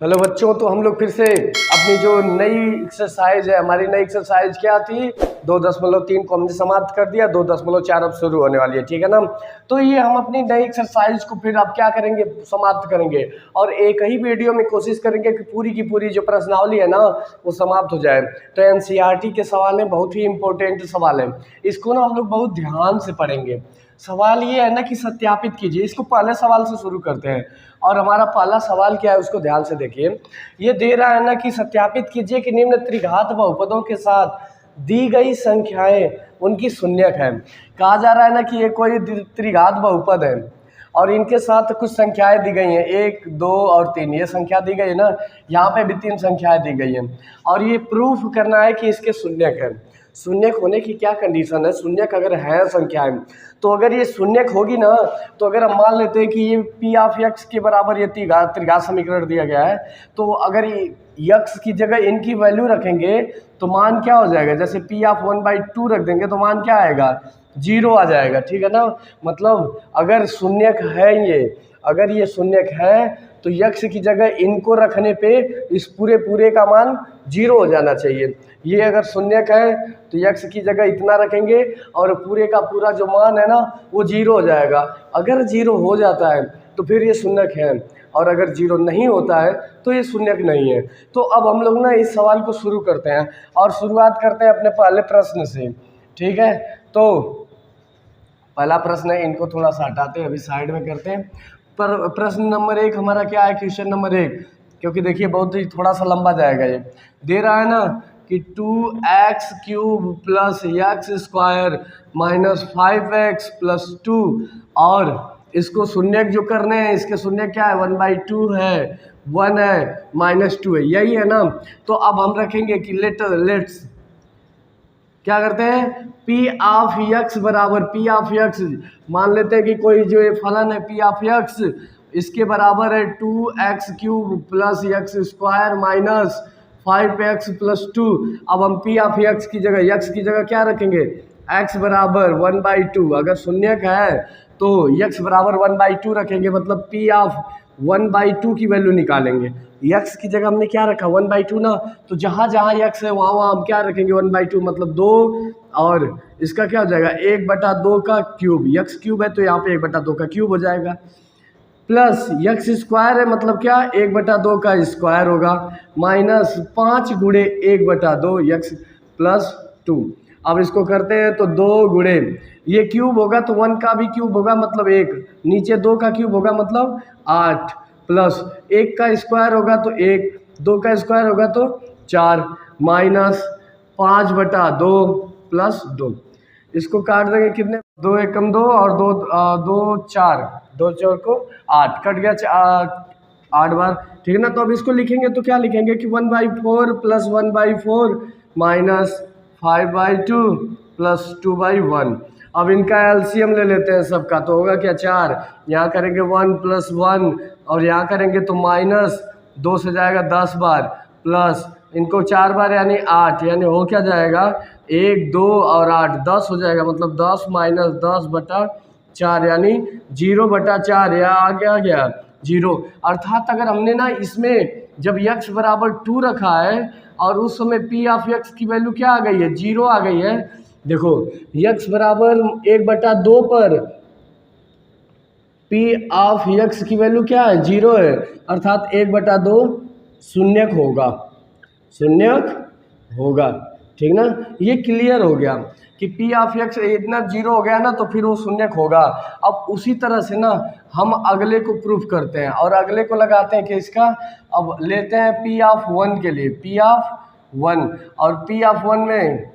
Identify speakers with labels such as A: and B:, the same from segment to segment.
A: Hello बच्चों, तो हम लोग फिर से अपनी जो नई एक्सरसाइज है, हमारी नई एक्सरसाइज क्या थी, 2.3 को हमने समाप्त कर दिया, 2.4 अब शुरू होने वाली है, ठीक है ना। तो ये हम अपनी नई एक्सरसाइज को फिर अब क्या करेंगे, समाप्त करेंगे और एक ही वीडियो में कोशिश करेंगे कि पूरी की पूरी जो प्रश्नावली है ना वो समाप्त हो जाए। तो एनसीईआरटी के सवाल हैं, बहुत ही इंपॉर्टेंट सवाल है, इसको ना हम लोग बहुत ध्यान से पढ़ेंगे। सवाल ये है ना कि सत्यापित कीजिए, इसको पहले सवाल से शुरू करते हैं। और हमारा पहला सवाल क्या है उसको ध्यान से देखिए। ये दे रहा है ना कि सत्यापित कीजिए कि निम्न त्रिघात बहुपदों के साथ दी गई संख्याएं उनकी शून्यक है। कहा जा रहा है ना कि ये कोई त्रिघात बहुपद है और इनके साथ कुछ संख्याएं दी गई हैं, 1, 2 और 3, ये संख्या दी गई है ना, यहाँ पे भी 3 संख्याएं दी गई हैं और ये प्रूफ करना है कि इसके शून्यक है। शून्यक होने की क्या कंडीशन है, शून्यक अगर है संख्याएं, तो अगर ये शून्यक होगी ना, तो अगर हम मान लेते हैं कि ये पी ऑफ एक्स के बराबर ये त्रिघात समीकरण दिया गया है, तो अगर यक्स की जगह इनकी वैल्यू रखेंगे तो मान क्या हो जाएगा, जैसे पी ऑफ 1/2 रख देंगे तो मान क्या आएगा, 0 आ जाएगा, ठीक है ना। मतलब अगर शून्यक है ये, अगर ये शून्यक है तो यक्स की जगह इनको रखने पे इस पूरे का मान 0 हो जाना चाहिए। ये अगर शून्यक है तो यक्स की जगह इतना रखेंगे और पूरे का पूरा जो मान है ना वो 0 हो जाएगा। अगर 0 हो जाता है तो फिर ये शून्यक है और अगर 0 नहीं होता है तो ये शून्यक नहीं है। तो अब हम लोग ना इस सवाल को शुरू करते हैं और शुरुआत करते हैं अपने पहले प्रश्न से, ठीक है। तो पहला प्रश्न है, इनको थोड़ा सा हटाते हैं, अभी साइड में करते हैं। पर प्रश्न नंबर 1 हमारा क्या है, क्वेश्चन नंबर 1, क्योंकि देखिए बहुत ही थोड़ा सा लंबा जाएगा। ये दे रहा है ना कि 2x³ plus x² minus 5x plus 2 और इसको शून्यक जो करने हैं, इसके शून्यक क्या है, 1/2 है, 1 है, -2 है, यही है ना। तो अब हम रखेंगे कि लेट्स क्या करते हैं, P ऑफ x बराबर P ऑफ x मान लेते हैं कि कोई जो ये फलन है P ऑफ x इसके बराबर है 2x³ plus x² minus 5x plus 2। अब हम P ऑफ x की जगह क्या रखेंगे, x बराबर 1/2, अगर शून्यक है तो x बराबर 1/2 रखेंगे, मतलब P ऑफ 1/2 की वैल्यू निकालेंगे। x की जगह हमने क्या रखा, 1/2 ना, तो जहाँ जहाँ x है वहाँ हम क्या रखेंगे, 1/2, मतलब 2 और इसका क्या हो जाएगा, 1/2 का क्यूब, x³ है तो यहाँ पे 1/2 का क्यूब हो जाएगा, प्लस x² है मतलब क्या, 1/2 का स्क्वायर होगा, माइनस 5 गुणे 1/2 x प्लस 2। अब इसको करते हैं तो 2 गुणे ये क्यूब होगा तो 1 का भी क्यूब होगा मतलब 1, नीचे 2 का क्यूब होगा मतलब 8, प्लस 1 का स्क्वायर होगा तो 1, 2 का स्क्वायर होगा तो 4, माइनस 5/2 प्लस 2। इसको काट देंगे कितने, 2 एकम 2 और 2 4, 2 4 को 8, कट गया 8 बार, ठीक है ना। तो अब इसको लिखेंगे तो क्या लिखेंगे कि 1/4 प्लस 1/4 माइनस 5/2 प्लस 2/1। अब इनका एलसीएम ले लेते हैं सबका, तो होगा क्या 4, यहाँ करेंगे 1 प्लस 1 और यहाँ करेंगे तो माइनस 2 से जाएगा 10 बार, प्लस इनको 4 बार यानी 8, यानी हो क्या जाएगा 1 2 और 8 10 हो जाएगा, मतलब 10 माइनस 10/4 यानी 0/4, या आ गया 0। अर्थात अगर हमने ना इसमें जब x बराबर 2 रखा है और उस समय P ऑफ x की वैल्यू क्या आ गई है, 0 आ गई है। देखो x बराबर 1/2 पर P ऑफ x की वैल्यू क्या है, 0 है, अर्थात 1/2 शून्यक होगा, ठीक ना। ये क्लियर हो गया कि P ऑफ x इतना 0 हो गया ना तो फिर वो शून्यक होगा। अब उसी तरह से ना हम अगले को प्रूफ करते हैं और अगले को लगाते हैं कि इसका, अब लेते हैं P ऑफ 1 के लिए, P ऑफ 1 और P ऑफ 1 में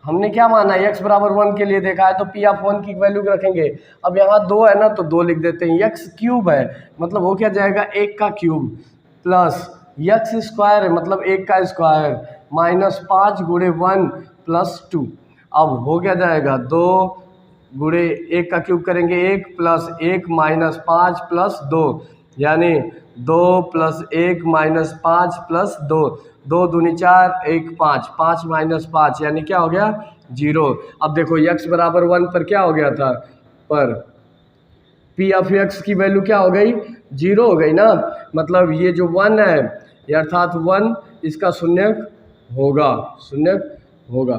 A: हमने क्या माना, x बराबर 1 के लिए देखा है तो P ऑफ 1 की वैल्यू रखेंगे। अब यहाँ 2 है ना तो 2 लिख देते हैं, x³ है मतलब हो क्या जाएगा 1 का क्यूब, प्लस x² है मतलब 1 का स्क्वायर, माइनस 5 गुणे 1 प्लस 2। अब हो क्या जाएगा 2 गुणे 1 का क्यूब करेंगे 1 प्लस 1 माइनस 5 प्लस 2, यानी 2 प्लस 1 माइनस 5 प्लस 2, 2 दूनी 4 1 5, 5 माइनस 5 यानी क्या हो गया 0। अब देखो x बराबर 1 पर क्या हो गया था, पर P ऑफ x की वैल्यू क्या हो गई, 0 हो गई ना। मतलब ये जो 1 है ये अर्थात 1 इसका शून्यक होगा।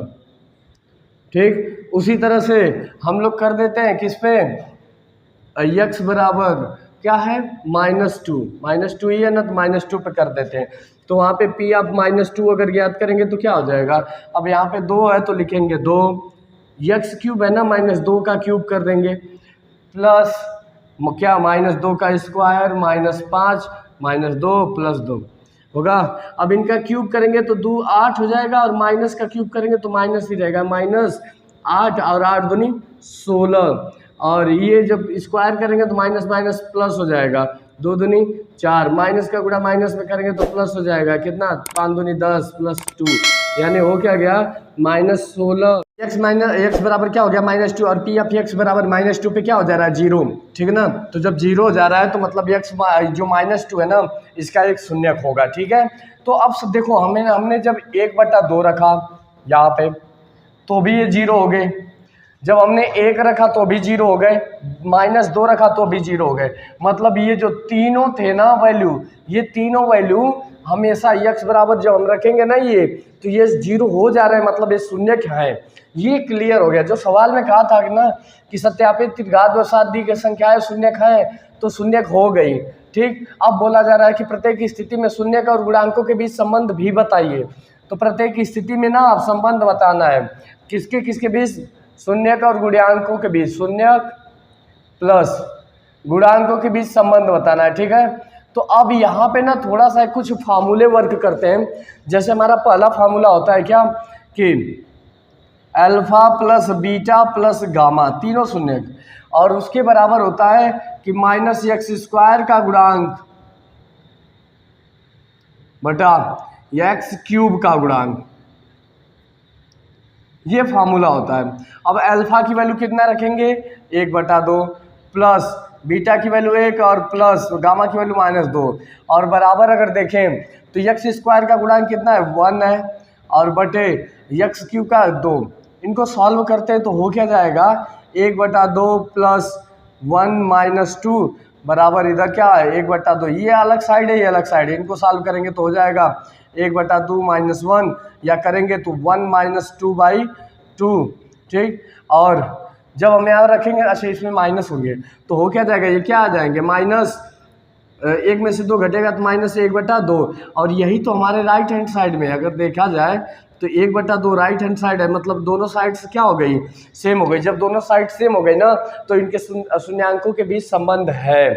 A: ठीक, उसी तरह से हम लोग कर देते हैं किस पे, x बराबर क्या है -2 ही है ना, तो -2 पे कर देते हैं। तो वहाँ पे p आप -2 अगर ज्ञात करेंगे तो क्या हो जाएगा, अब यहाँ पे 2 है तो लिखेंगे 2, x क्यूब है ना -2 का क्यूब कर देंगे, प्लस क्या -2 का स्क्वायर -5 -2 प्लस 2 होगा। अब इनका क्यूब करेंगे तो 2 8 हो जाएगा, और माइनस का क्यूब करेंगे तो माइनस ही रहेगा, -8 और 8 दूनी 16, और ये जब स्क्वायर करेंगे तो माइनस माइनस प्लस हो जाएगा, 2 दूनी 4, माइनस का गुणा माइनस में करेंगे तो प्लस हो जाएगा, कितना 5 दूनी 10 प्लस 2, यानी हो क्या गया -16। x बराबर क्या हो गया -2, और p ऑफ x बराबर -2 पे क्या हो जा रहा है 0, ठीक है ना। तो जब 0 हो जा रहा है तो मतलब x जो -2 है ना इसका एक शून्यक होगा, ठीक है। तो अब सब देखो हमने जब 1/2 रखा यहाँ पे तो भी ये 0 हो गए, जब हमने 1 रखा तो भी 0 हो गए, -2 रखा तो भी 0 हो गए। मतलब ये जो तीनों थे ना वैल्यू, ये तीनों वैल्यू हमेशा x बराबर जब हम रखेंगे ना ये, तो ये 0 हो जा रहा है, मतलब ये शून्यक है। ये क्लियर हो गया। जो सवाल में कहा था कि ना कि सत्यापित घातवशात दी गई संख्याएं शून्यक है, तो शून्यक हो गई, ठीक। अब बोला जा रहा है कि प्रत्येक स्थिति में शून्यक और गुणांकों के बीच संबंध भी बताइए। तो प्रत्येक स्थिति में ना आप संबंध बताना है, किसके बीच, शून्यक और गुणांकों के बीच, शून्यक प्लस गुणांकों के बीच संबंध बताना है, ठीक है। तो अब यहाँ पे ना थोड़ा सा कुछ फार्मूले वर्क करते हैं। जैसे हमारा पहला फार्मूला होता है क्या कि alpha plus beta plus gamma तीनों शून्यक, और उसके बराबर होता है कि -x² का गुणांक बटा x क्यूब का गुणांक, ये फार्मूला होता है। अब अल्फा की वैल्यू कितना रखेंगे 1/2, प्लस बीटा की वैल्यू 1 और प्लस गामा की वैल्यू -2, और बराबर अगर देखें तो x² का गुणांक कितना है 1 है, और बटे x क्यूब का 2। इनको सॉल्व करते हैं तो हो क्या जाएगा 1/2 प्लस 1 - 2 बराबर इधर क्या है 1/2, ये अलग साइड है ये अलग साइड है, इनको सॉल्व करेंगे तो हो जाएगा 1/2 - 1, या करेंगे तो 1 - 2/2, ठीक। और जब हम यहाँ रखेंगे, अच्छा इसमें माइनस होंगे तो हो क्या जाएगा, ये क्या आ जाएंगे -1 में से 2 घटेगा तो -1/2, और यही तो हमारे राइट हैंड साइड में अगर देखा जाए तो 1/2 राइट हैंड साइड है, मतलब दोनों साइड से क्या हो गई सेम हो गई। जब दोनों साइड सेम हो गई ना तो इनके शून्याङ्कों के बीच संबंध है,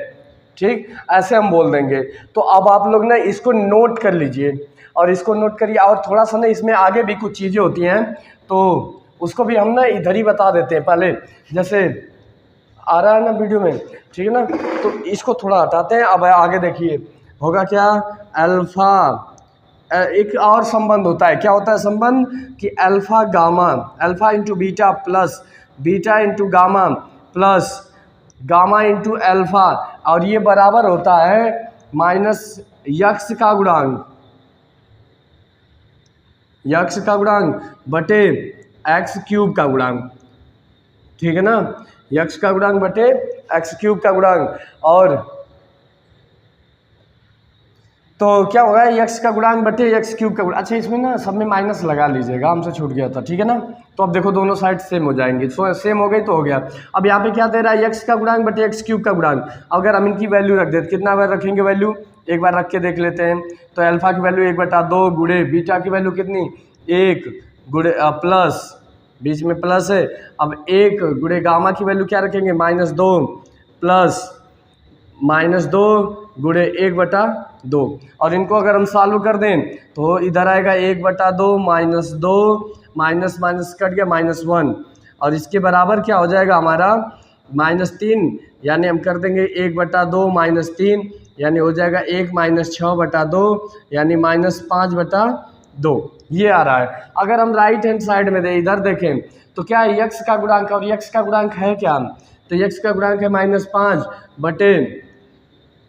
A: ठीक, ऐसे हम बोल देंगे। तो अब आप लोग ना इसको नोट कर लीजिए, और इसको नोट करिए, और थोड़ा सा ना इसमें आगे भी कुछ चीज़ें होती हैं तो उसको भी हम ना इधर ही बता देते हैं पहले, जैसे आ रहा है ना वीडियो में, ठीक है ना। तो इसको थोड़ा हटाते हैं, अब आगे देखिए होगा क्या, अल्फा एक और संबंध होता है, क्या होता है संबंध कि alpha gamma, alpha into beta plus beta into gamma plus gamma into alpha, और ये बराबर होता है -x का गुणांक, x का गुणांक बटे x क्यूब का गुणांक, ठीक है ना, x का गुणांक बटे x क्यूब का गुणांक। और तो क्या होगा x का गुणांक बटे x क्यूब का गुणांक। अच्छा इसमें ना सब में माइनस लगा लीजिएगा, हमसे छूट गया था, ठीक है ना। तो अब देखो दोनों साइड सेम हो जाएंगी, सेम हो गई तो हो गया। अब यहाँ पे क्या दे रहा है x का गुणांक बटे x क्यूब का गुणांक। अगर हम इनकी वैल्यू रख देते, कितना बार रखेंगे वैल्यू, एक बार रख के देख लेते हैं। तो अल्फा की वैल्यू 1/2 गुणे बीटा की वैल्यू कितनी 1 गुणे प्लस बीच में प्लस है, अब 1 गुणे गामा की वैल्यू क्या रखेंगे -2 प्लस -2 गुणे 1/2, और इनको अगर हम सॉल्व कर दें तो इधर आएगा 1/2 -2 माइनस माइनस कट गया -1, और इसके बराबर क्या हो जाएगा हमारा -3, यानी हम कर देंगे 1/2 -3, यानी हो जाएगा 1 - 6/2, यानी -5/2, ये आ रहा है। अगर हम राइट हैंड साइड में इधर देखें तो क्या है x का गुणांक, और x का गुणांक है क्या, तो x का गुणांक है -5 बटे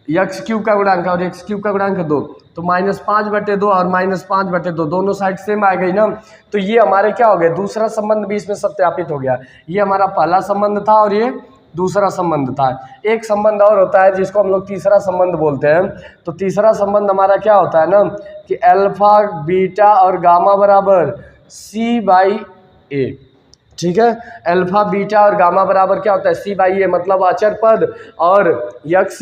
A: x क्यूब का गुणांक, और x क्यूब का गुणांक है 2, तो -5/2 और -5/2 दोनों साइड सेम आ गई ना। तो ये हमारे क्या हो गए, दूसरा संबंध भी इसमें सत्यापित हो गया। ये हमारा पहला संबंध था और ये दूसरा संबंध था। एक संबंध और होता है जिसको हम लोग तीसरा संबंध बोलते हैं। तो तीसरा संबंध हमारा क्या होता है ना कि अल्फा बीटा और गामा बराबर सी बाई ए। ठीक है, अल्फा बीटा और गामा बराबर क्या होता है सी बाई ए, मतलब अचर पद और यक्स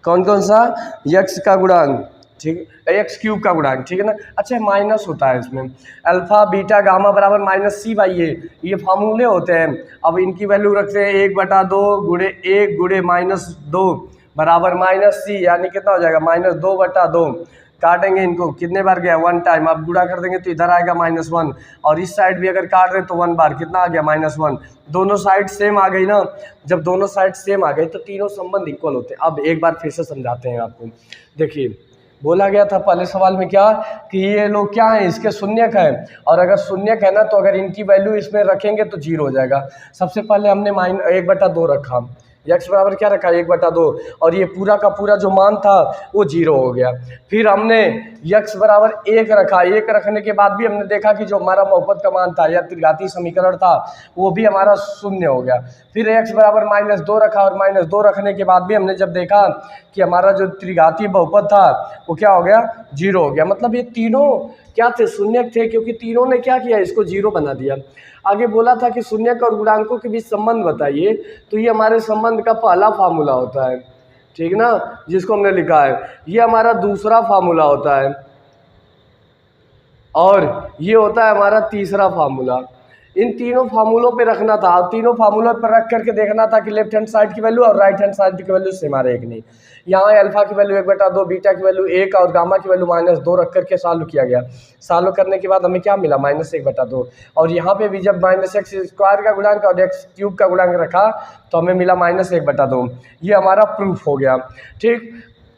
A: कौन कौन सा यक्स का गुणांक, ठीक है, एक्स क्यूब का गुणांक, ठीक है ना। अच्छा माइनस होता है इसमें, अल्फा बीटा गामा बराबर माइनस सी बाई ए, ये फार्मूले होते हैं। अब इनकी वैल्यू रखते हैं 1/2 गुणे 1 गुणे -2 बराबर माइनस सी, यानी कितना हो जाएगा -2/2। काटेंगे इनको, कितने बार गया 1 टाइम, अब गुणा कर देंगे तो इधर आएगा -1, और इस साइड भी अगर काट दें तो 1 बार, कितना आ गया -1। दोनों साइड सेम आ गई ना, जब दोनों साइड सेम आ गई तो तीनों संबंध इक्वल होते हैं। अब एक बार फिर से समझाते हैं आपको। देखिए बोला गया था पहले सवाल में क्या कि ये लोग क्या हैं, इसके शून्यक हैं, और अगर शून्यक है ना तो अगर इनकी वैल्यू इसमें रखेंगे तो 0 हो जाएगा। सबसे पहले हमने 1/2 रखा, यक्स बराबर क्या रखा 1/2, और ये पूरा का पूरा जो मान था वो 0 हो गया। फिर हमने यक्स बराबर 1 रखा, 1 रखने के बाद भी हमने देखा कि जो हमारा बहुपद का मान था या त्रिघातीय समीकरण था वो भी हमारा 0 हो गया। फिर एक्स बराबर -2 रखा, और -2 रखने के बाद भी हमने जब देखा कि हमारा जो त्रिघातीय बहुपद था वो क्या हो गया 0 हो गया। मतलब ये तीनों क्या थे शून्यक थे, क्योंकि तीनों ने क्या किया इसको 0 बना दिया। आगे बोला था कि शून्यक और गुणांकों के बीच संबंध बताइए, तो ये हमारे संबंध का पहला फार्मूला होता है, ठीक ना, जिसको हमने लिखा है। ये हमारा दूसरा फार्मूला होता है, और ये होता है हमारा तीसरा फार्मूला। इन तीनों फार्मूलों पे रखना था, और तीनों फार्मूलों पर रख करके देखना था कि लेफ्ट हैंड साइड की वैल्यू और राइट हैंड साइड की वैल्यू सेम आ रही है कि नहीं। यहाँ अल्फा की वैल्यू 1/2, बीटा की वैल्यू 1 और गामा की वैल्यू -2 रख करके सॉल्व किया गया। सॉल्व करने के बाद हमें क्या मिला -1/2, और यहाँ पे भी जब -x² का गुणांक और x क्यूब का गुणांक रखा तो हमें मिला -1/2। ये हमारा प्रूफ हो गया, ठीक,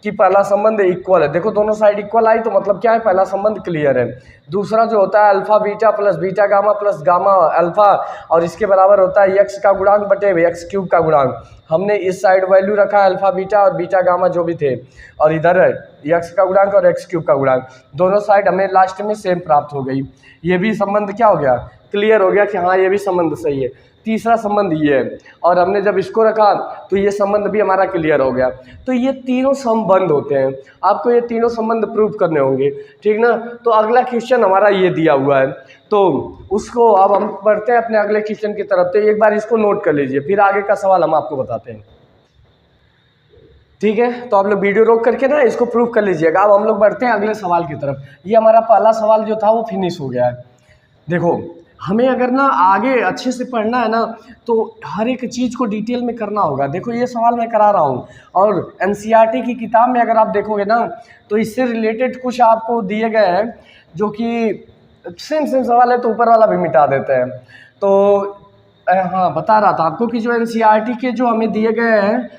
A: कि पहला संबंध इक्वल है। देखो दोनों साइड इक्वल आई तो मतलब क्या है, पहला संबंध क्लियर है। दूसरा जो होता है alpha beta plus beta gamma plus gamma alpha, और इसके बराबर होता है यक्स का गुणांक बटे एक्स क्यूब का गुणांक। हमने इस साइड वैल्यू रखा अल्फा बीटा और बीटा गामा जो भी थे, और इधर यक्स का गुणांक और एक्स क्यूब का गुणांक, दोनों साइड हमें लास्ट में सेम प्राप्त हो गई। ये भी संबंध क्या हो गया, क्लियर हो गया कि हाँ ये भी संबंध सही है। तीसरा संबंध ये है, और हमने जब इसको रखा तो ये संबंध भी हमारा क्लियर हो गया। तो ये तीनों संबंध होते हैं, आपको ये तीनों संबंध प्रूव करने होंगे, ठीक ना। तो अगला क्वेश्चन हमारा ये दिया हुआ है, तो उसको अब हम बढ़ते हैं अपने अगले क्वेश्चन की तरफ। तो एक बार इसको नोट कर लीजिए, फिर आगे का सवाल हम आपको बताते हैं, ठीक है। तो आप लोग वीडियो रोक करके ना इसको प्रूव कर लीजिएगा। अब हम लोग बढ़ते हैं अगले सवाल की तरफ। ये हमारा पहला सवाल जो था वो फिनिश हो गया है। देखो हमें अगर ना आगे अच्छे से पढ़ना है ना तो हर एक चीज़ को डिटेल में करना होगा। देखो ये सवाल मैं करा रहा हूँ, और एनसीईआरटी की किताब में अगर आप देखोगे ना तो इससे रिलेटेड कुछ आपको दिए गए हैं जो कि सेम सवाल है तो ऊपर वाला भी मिटा देते हैं। तो हाँ बता रहा था आपको कि जो एनसीईआरटी के जो हमें दिए गए हैं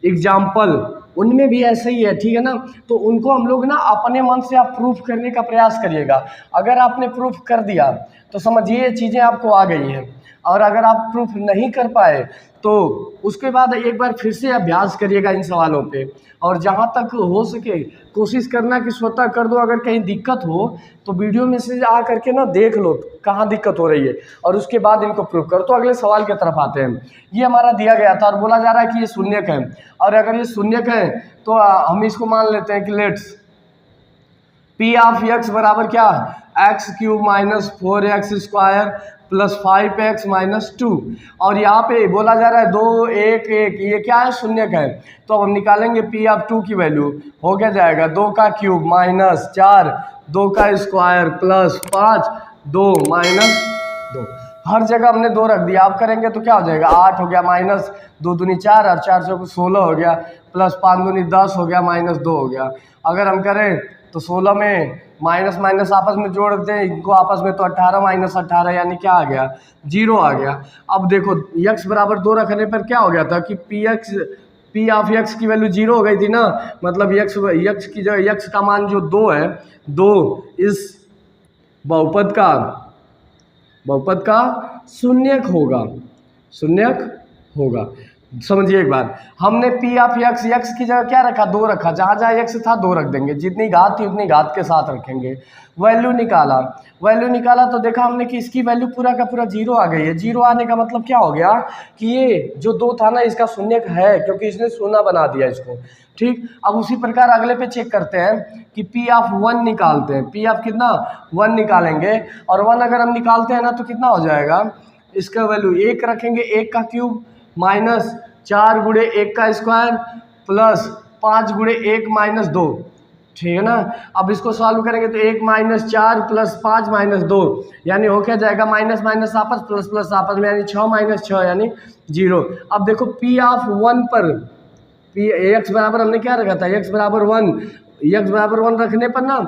A: एग्जाम्पल, उनमें भी ऐसे ही है, ठीक है ना। तो उनको हम लोग ना अपने मन से आप प्रूफ करने का प्रयास करिएगा। अगर आपने प्रूफ कर दिया तो समझिए ये चीज़ें आपको आ गई हैं, और अगर आप प्रूफ नहीं कर पाए तो उसके बाद एक बार फिर से अभ्यास करिएगा इन सवालों पे, और जहाँ तक हो सके कोशिश करना कि स्वतः कर दो। अगर कहीं दिक्कत हो तो वीडियो में से आ करके ना देख लो कहाँ दिक्कत हो रही है, और उसके बाद इनको प्रूफ करो। तो अगले सवाल की तरफ आते हैं। ये हमारा दिया गया था और बोला जा रहा है कि ये शून्यक है, और अगर ये शून्यक है तो हम इसको मान लेते हैं कि लेट्स पी ऑफ एक्स बराबर क्या, x³ - 4x² + 5x - 2, और यहाँ पे बोला जा रहा है 2 1 1, ये क्या है शून्यक है। तो अब हम निकालेंगे पी ऑफ 2 की वैल्यू, हो क्या जाएगा 2 का क्यूब - 4 2 का स्क्वायर + 5 2 - 2। हर जगह हमने 2 रख दिया। आप करेंगे तो क्या हो जाएगा 8 हो गया, -2 दूनी 4 और 4 से 16 हो गया, +5 दूनी 10 हो गया, -2 हो गया। अगर हम करें तो 16 में माइनस माइनस आपस में जोड़ दें इनको आपस में, तो 18 - 18 यानी क्या आ गया 0 आ गया। अब देखो x बराबर 2 रखने पर क्या हो गया था कि पी ऑफ x की वैल्यू 0 हो गई थी ना, मतलब x की जो x का मान जो 2 है, 2 इस बहुपद का शून्यक होगा, समझिए एक बात, हमने पी ऑफ एक्स, एक्स की जगह क्या रखा, 2 रखा, जहाँ जहाँ एक्स था 2 रख देंगे, जितनी घात थी उतनी घात के साथ रखेंगे। वैल्यू निकाला, वैल्यू निकाला तो देखा हमने कि इसकी वैल्यू पूरा का पूरा 0 आ गई है। 0 आने का मतलब क्या हो गया कि ये जो 2 था ना इसका शून्य है, क्योंकि इसने शून्य बना दिया इसको। ठीक, अब उसी प्रकार अगले पे चेक करते हैं कि पी ऑफ 1 निकालते हैं। पी ऑफ कितना, 1 निकालेंगे, और 1 अगर हम निकालते हैं ना तो कितना हो जाएगा, इसका वैल्यू 1 रखेंगे, 1 का क्यूब माइनस 4 गुणे 1 का स्क्वायर प्लस 5 गुणे 1 माइनस 2। ठीक है ना। अब इसको सॉल्व करेंगे तो 1 माइनस 4 प्लस 5 माइनस 2, यानी हो क्या जाएगा, माइनस माइनस आपस प्लस प्लस आपस में, यानी 6 माइनस 6 यानी 0। अब देखो पी ऑफ 1 पर पी एक्स बराबर हमने क्या रखा था, एक्स बराबर 1, एक्स बराबर 1 रखने पर ना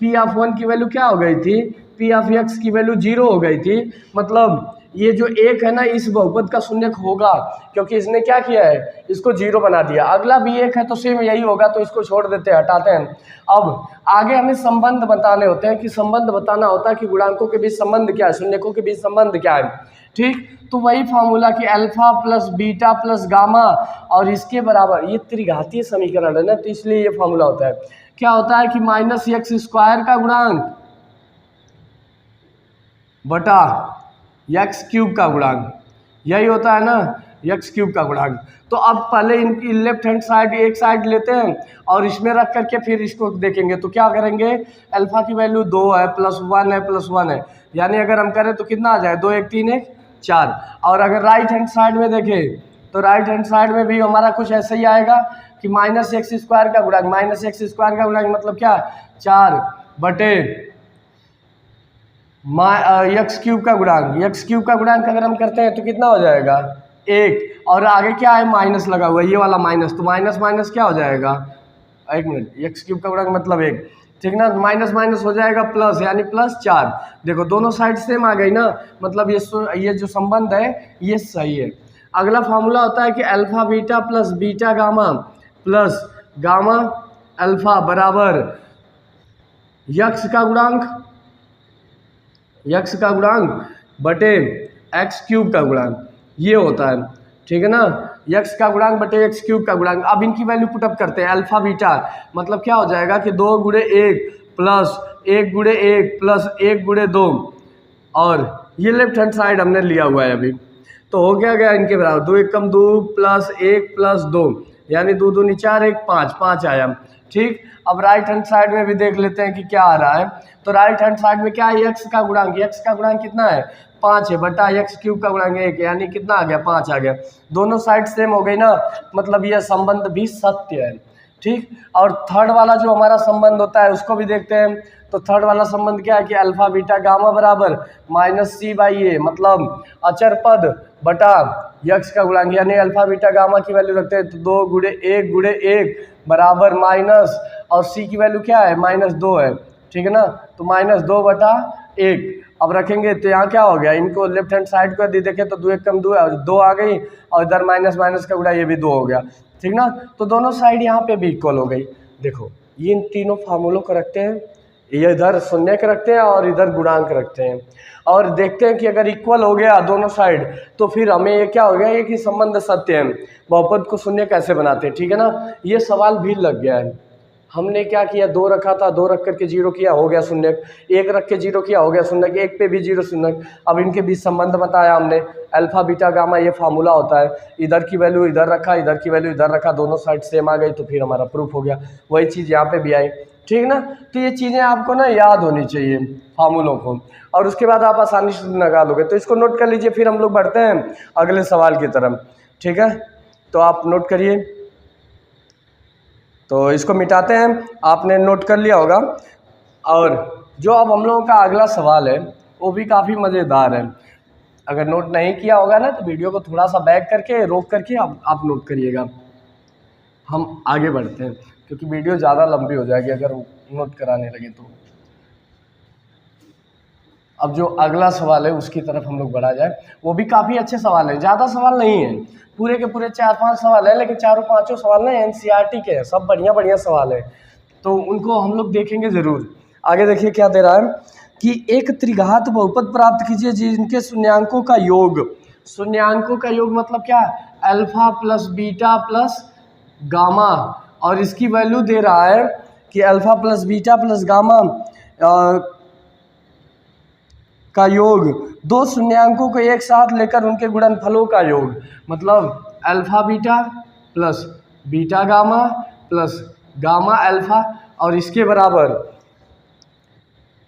A: पी ऑफ 1 की वैल्यू क्या हो गई थी, पी ऑफ एक्स की वैल्यू 0 हो गई थी। मतलब ये जो 1 है ना इस बहुपद का शून्यक होगा, क्योंकि इसने क्या किया है, इसको 0 बना दिया। अगला भी 1 है तो सेम यही होगा, तो इसको छोड़ देते हैं, हटाते हैं। अब आगे हमें संबंध बताने होते हैं, कि संबंध बताना होता है कि गुणांकों के बीच संबंध क्या है, शून्यकों के बीच संबंध क्या है। ठीक, तो वही फार्मूला कि alpha plus beta plus gamma और इसके बराबर, ये त्रिघातीय समीकरण है ना, तो इसलिए ये फार्मूला होता है। क्या होता है कि माइनस एक्स स्क्वायर का गुणांक बटा एक्स क्यूब का गुणांक, यही होता है ना, एक्स क्यूब का गुणांक। तो अब पहले इनकी लेफ्ट हैंड साइड एक साइड लेते हैं और इसमें रख करके फिर इसको देखेंगे। तो क्या करेंगे, अल्फा की वैल्यू 2 है प्लस 1 है प्लस 1 है, यानी अगर हम करें तो कितना आ जाए, 2 1 3 1 4। और अगर राइट हैंड साइड में देखें तो राइट हैंड साइड में भी हमारा कुछ ऐसा ही आएगा कि माइनस एक्स स्क्वायर का गुणांक, माइनस एक्स स्क्वायर का गुणांक मतलब क्या, 4 बटे एक्स क्यूब का गुणांक। एक्स क्यूब का गुणांक अगर हम करते हैं तो कितना हो जाएगा, 1, और आगे क्या है, माइनस लगा हुआ है, ये वाला माइनस, तो माइनस माइनस क्या हो जाएगा, 1 मिनट, एक्स क्यूब का गुणांक मतलब 1, ठीक ना, माइनस माइनस हो जाएगा प्लस, यानी प्लस 4। देखो दोनों साइड सेम आ गई ना, मतलब ये जो संबंध है ये सही है। अगला फार्मूला होता है कि alpha beta plus beta gamma plus gamma alpha बराबर यक्स का गुणांक, यक्स का गुणांक बटे एक्स क्यूब का गुणांक, ये होता है। ठीक है ना, यक्स का गुणांक बटे एक्स क्यूब का गुणांक। अब इनकी वैल्यू पुटअप करते हैं, अल्फा बीटा मतलब क्या हो जाएगा कि 2 गुणे 1 प्लस 1 गुणे 1 प्लस 1 गुणे 2, और ये लेफ्ट हैंड साइड हमने लिया हुआ है अभी, तो हो गया इनके बराबर, 2 1 2 प्लस 1 प्लस 2, यानी 2 2 4 1 5, 5 आया। ठीक, अब राइट हैंड साइड में भी देख लेते हैं कि क्या आ रहा है। तो राइट हैंड साइड में क्या है, एक्स का गुणांक, एक्स का गुणांक कितना है, 5 है, बटा एक्स क्यूब का गुणांक 1, यानी कितना आ गया, 5 आ गया। दोनों साइड सेम हो गई ना, मतलब यह संबंध भी सत्य है। ठीक, और थर्ड वाला जो हमारा संबंध होता है उसको भी देखते हैं। तो थर्ड वाला संबंध क्या है कि अल्फा बीटा गामा बराबर माइनस सी बाई ए, मतलब अचर पद बटा यक्स का गुणांक, यानी अल्फा बीटा गामा की वैल्यू रखते हैं तो 2 गुणे 1 बराबर माइनस, और सी की वैल्यू क्या है, -2 है। ठीक है ना, तो -2 बटा 1 अब रखेंगे तो यहाँ क्या हो गया, इनको लेफ्ट हैंड साइड को यदि देखें तो 2 1 2 है, 2 आ गई, और इधर माइनस माइनस का गुणा ये भी 2 हो गया। ठीक ना, तो दोनों साइड यहाँ पे भी इक्वल हो गई। देखो ये इन तीनों फार्मूलों को रखते हैं, ये इधर शून्य के रखते हैं और इधर गुणांक रखते हैं, और देखते हैं कि अगर इक्वल हो गया दोनों साइड तो फिर हमें ये क्या हो गया, ये कि संबंध सत्य है। बहुपद को शून्य कैसे बनाते हैं, ठीक है ना, ये सवाल भी लग गया है। हमने क्या किया, 2 रखा था, 2 रख करके 0 किया, हो गया शून्य, 1 रख के 0 किया, हो गया शून्य, 1 पे भी 0 शून्य। अब इनके बीच संबंध बताया हमने, अल्फा बीटा गामा ये फार्मूला होता है, इधर की वैल्यू इधर रखा, इधर की वैल्यू इधर रखा, दोनों साइड सेम आ गई, तो फिर हमारा प्रूफ हो गया। वही चीज़ यहाँ पे भी आई। ठीक ना, तो ये चीज़ें आपको ना याद होनी चाहिए फार्मूलों को, और उसके बाद आप आसानी से लगा लोगे। तो इसको नोट कर लीजिए, फिर हम लोग बढ़ते हैं अगले सवाल की तरफ। ठीक है, तो आप नोट करिए, तो इसको मिटाते हैं, आपने नोट कर लिया होगा। और जो अब हम लोगों का अगला सवाल है वो भी काफ़ी मज़ेदार है। अगर नोट नहीं किया होगा ना तो वीडियो को थोड़ा सा बैक करके रोक करके आप नोट करिएगा। हम आगे बढ़ते हैं क्योंकि वीडियो ज़्यादा लंबी हो जाएगी अगर नोट कराने लगे तो। अब जो अगला सवाल है उसकी तरफ हम लोग बढ़ा जाए, वो भी काफ़ी अच्छे सवाल हैं, ज़्यादा सवाल नहीं है, पूरे के पूरे 4-5 सवाल है, लेकिन चारों पाँचों सवाल ना एनसीईआरटी के हैं, सब बढ़िया बढ़िया सवाल है, तो उनको हम लोग देखेंगे ज़रूर। आगे देखिए क्या दे रहा है कि एक त्रिघात बहुपद प्राप्त कीजिए जिनके शून्यांकों का योग, शून्यांकों का योग मतलब क्या, alpha plus beta plus gamma, और इसकी वैल्यू दे रहा है कि alpha plus beta plus gamma का योग दो शून्यांकों को एक साथ लेकर उनके गुणनफलों का योग, मतलब alpha beta plus beta gamma plus gamma alpha, और इसके बराबर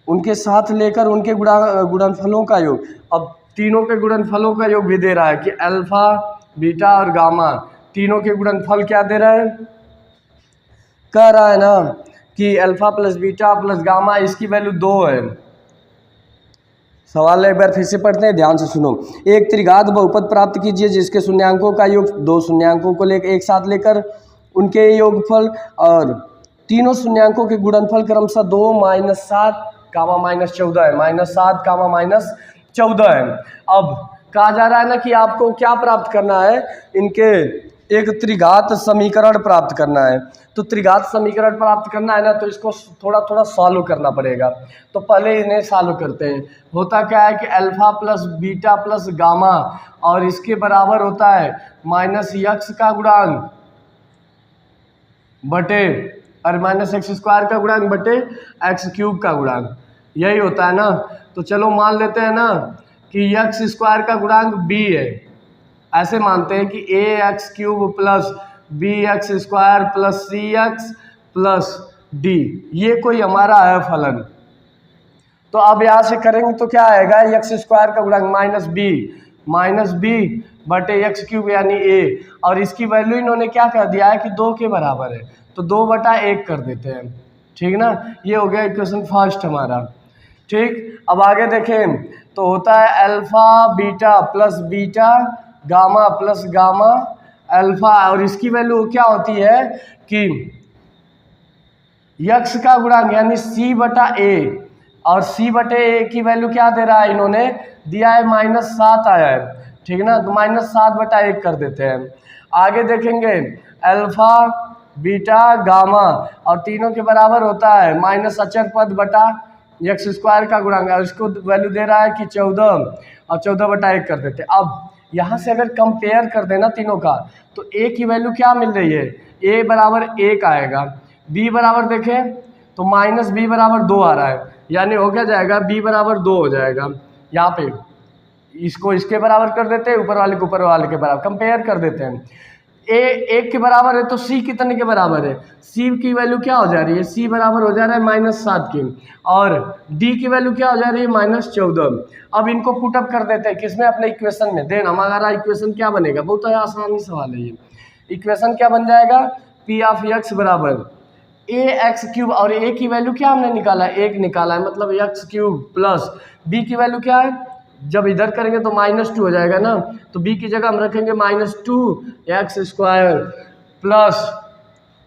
A: उनके साथ लेकर उनके गुणनफलों का योग। अब तीनों के गुणनफलों का योग भी दे रहा है कि अल्फा बीटा और गामा तीनों के गुणनफल क्या दे रहा है, कह रहा है ना कि alpha plus beta plus gamma इसकी वैल्यू 2 है। सवाल एक बार फिर से पढ़ते हैं, ध्यान से सुनो। एक त्रिघात बहुपद प्राप्त कीजिए जिसके शून्यांकों का योग दो शून्यांकों को एक साथ लेकर उनके योगफल और तीनों शून्यांकों के गुणनफल क्रमशः 2 - 7 कामा -14 है, -7 कामा -14 है। अब कहा जा रहा है ना कि आपको क्या प्राप्त करना है, इनके एक त्रिघात समीकरण प्राप्त करना है। तो त्रिघात समीकरण प्राप्त करना है ना, तो इसको थोड़ा थोड़ा सॉल्व करना पड़ेगा। तो पहले इन्हें सॉल्व करते हैं। होता क्या है कि alpha plus beta plus gamma और इसके बराबर होता है -x का गुणांक बटे और -x² का गुणांक बटे x³ का गुणांक, यही होता है ना। तो चलो मान लेते हैं ना कि x² का गुणांक b है, ऐसे मानते हैं कि ax³ plus bx² plus cx plus d ये कोई हमारा है फलन। तो अब यहाँ से करेंगे तो क्या आएगा, x² का गुणांक -b बटे x³ यानी a, और इसकी वैल्यू इन्होंने क्या कर दिया है कि 2 के बराबर है, तो 2/1 कर देते हैं। ठीक ना, ये हो गया इक्वेशन फर्स्ट हमारा। ठीक, अब आगे देखें तो होता है alpha beta plus beta gamma plus gamma alpha, और इसकी वैल्यू क्या होती है कि यक्स का गुणांक यानी c/a, और c/a की वैल्यू क्या दे रहा है, इन्होंने दिया है -7 आया है। ठीक ना, तो -7/1 कर देते हैं। आगे देखेंगे अल्फा बीटा गामा और तीनों के बराबर होता है माइनस अचर पद बटा x² का गुणांक, इसको वैल्यू दे रहा है कि 14 और 14/1 कर देते हैं। अब यहाँ से अगर कंपेयर कर देना तीनों का, तो a की वैल्यू क्या मिल रही है, a बराबर 1 आएगा, b बराबर देखें तो -b बराबर 2 आ रहा है, यानी हो क्या जाएगा, b बराबर 2 हो जाएगा। यहाँ पे इसको इसके बराबर कर देते हैं, ऊपर वाले को ऊपर वाले के बराबर कंपेयर कर देते हैं। a 1 के बराबर है तो c कितने के बराबर है, c की वैल्यू क्या हो जा रही है, c बराबर हो जा रहा है -7 की, और d की वैल्यू क्या हो जा रही है -14। अब इनको पुटअप कर देते हैं किसमें, अपने इक्वेशन में। देन हमारा इक्वेशन क्या बनेगा, बहुत आसानी सवाल है ये। इक्वेशन क्या बन जाएगा, p ऑफ x बराबर ax³ और a की वैल्यू क्या हमने निकाला है, 1 निकाला है, मतलब x³ प्लस b की वैल्यू क्या है, जब इधर करेंगे तो -2 हो जाएगा ना, तो b की जगह हम रखेंगे -2x² प्लस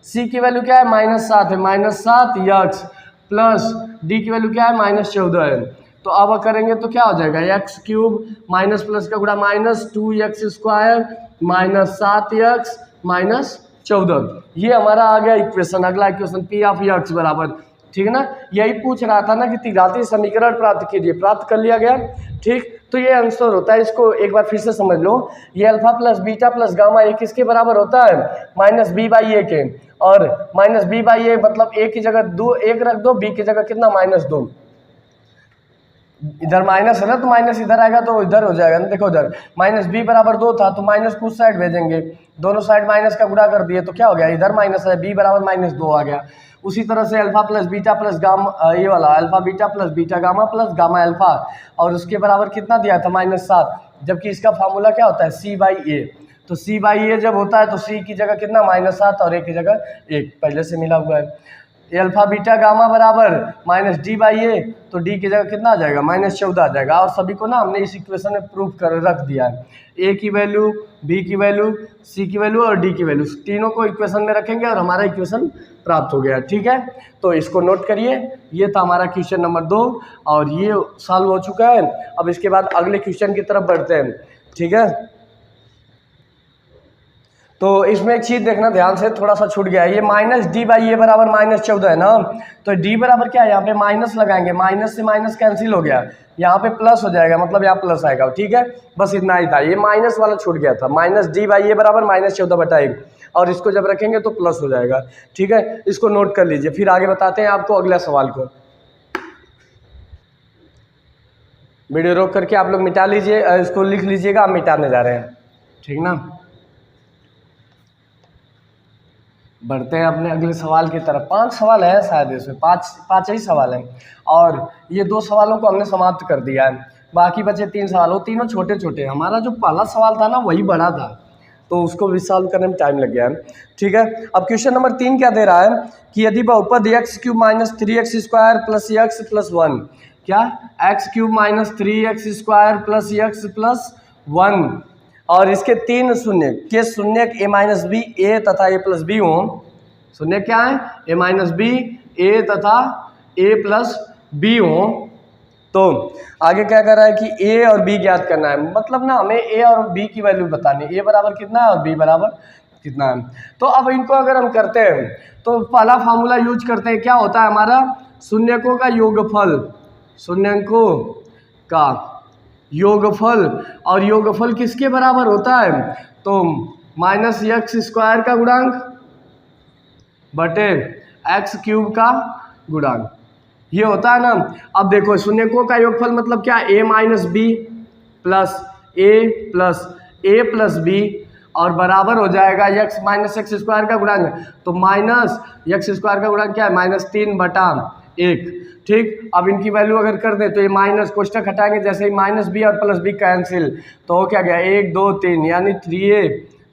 A: c की वैल्यू क्या है -7 है, -7x प्लस d की वैल्यू क्या है -14 है। तो अब करेंगे तो क्या हो जाएगा, x³ माइनस प्लस का गुणा -2x² -7x -14, ये हमारा आ गया इक्वेशन। अगला इक्वेशन p ऑफ x बराबर, ठीक है ना, यही पूछ रहा था ना कि त्रिघातीय समीकरण प्राप्त कीजिए, प्राप्त कर लिया गया। ठीक, तो ये आंसर होता है, इसको एक बार फिर से समझ लो। ये alpha plus beta plus gamma ये किसके बराबर होता है, -b/a के, और -b/a मतलब a की जगह 1 रख दो, b की जगह कितना -2, इधर माइनस है ना तो माइनस इधर आएगा तो इधर हो जाएगा ना। देखो इधर -b बराबर 2 था तो माइनस को उस साइड भेजेंगे, दोनों साइड माइनस का गुणा कर दिए तो क्या हो गया, इधर माइनस है, b बराबर -2 आ गया। उसी तरह से alpha plus beta plus gamma, ये वाला alpha beta plus beta gamma plus gamma alpha, और उसके बराबर कितना दिया था -7, जबकि इसका फार्मूला क्या होता है c/a, तो c/a जब होता है तो c की जगह कितना -7 और a की जगह 1 पहले से मिला हुआ है। ये अल्फा बीटा गामा बराबर -d/a, तो d की जगह कितना आ जाएगा -14 आ जाएगा। और सभी को ना हमने इस इक्वेशन में प्रूफ कर रख दिया है, a की वैल्यू, b की वैल्यू, c की वैल्यू और d की वैल्यू, तीनों को इक्वेशन में रखेंगे और हमारा इक्वेशन प्राप्त हो गया। ठीक है, तो इसको नोट करिए, ये था हमारा क्वेश्चन नंबर 2 और ये सॉल्व हो चुका है। अब इसके बाद अगले क्वेश्चन की तरफ बढ़ते हैं। ठीक है, तो इसमें एक चीज़ देखना ध्यान से, थोड़ा सा छूट गया है, ये माइनस डी बाई ए बराबर -14 है ना, तो डी बराबर क्या है, यहाँ पे माइनस लगाएंगे, माइनस से माइनस कैंसिल हो गया, यहाँ पे प्लस हो जाएगा, मतलब यहाँ प्लस आएगा, ठीक है, बस इतना ही था, ये माइनस वाला छूट गया था, माइनस डी बाई ए बराबर -14/1, और इसको जब रखेंगे तो प्लस हो जाएगा, ठीक है, इसको नोट कर लीजिए। फिर आगे बताते हैं आपको अगला सवाल को। वीडियो रोक करके आप लोग मिटा लीजिए, इसको लिख लीजिएगा, हम मिटाने जा रहे हैं, ठीक ना। बढ़ते हैं अपने अगले सवाल की तरफ। 5 सवाल है शायद, इसमें पाँच ही सवाल हैं, और ये 2 सवालों को हमने समाप्त कर दिया है, बाकी बचे 3 सवाल, वो तीनों छोटे छोटे। हमारा जो पहला सवाल था ना वही बड़ा था, तो उसको भी सॉल्व करने में टाइम लग गया है, ठीक है। अब क्वेश्चन नंबर 3 क्या दे रहा है कि यदि बहुपद x³ - 3x² + x + 1, क्या x³ - 3x² + x + 1, और इसके 3 शून्य के शून्य a - b a तथा a + b हों। शून्य क्या है, a - b a तथा a + b हों। तो आगे क्या कर रहा है कि a और b ज्ञात करना है, मतलब ना हमें a और b की वैल्यू बतानी है, a बराबर कितना है और b बराबर कितना है। तो अब इनको अगर हम करते हैं तो पहला फार्मूला यूज करते हैं, क्या होता है हमारा, शून्यकों का योगफल, शून्यकों का योगफल, और योगफल किसके बराबर होता है, तो -x² का गुणांक बटे x³ का गुणांक, ये होता है ना। अब देखो शून्यकों का योगफल मतलब क्या, a - b plus a plus b, और बराबर हो जाएगा x - x² का गुणांक, तो -x² का गुणांक क्या है, -3/1, ठीक। अब इनकी वैल्यू अगर कर दें तो ये माइनस कोष्टक हटाएंगे, जैसे ही -b और +b कैंसिल, तो क्या गया 1 2 3, यानी 3a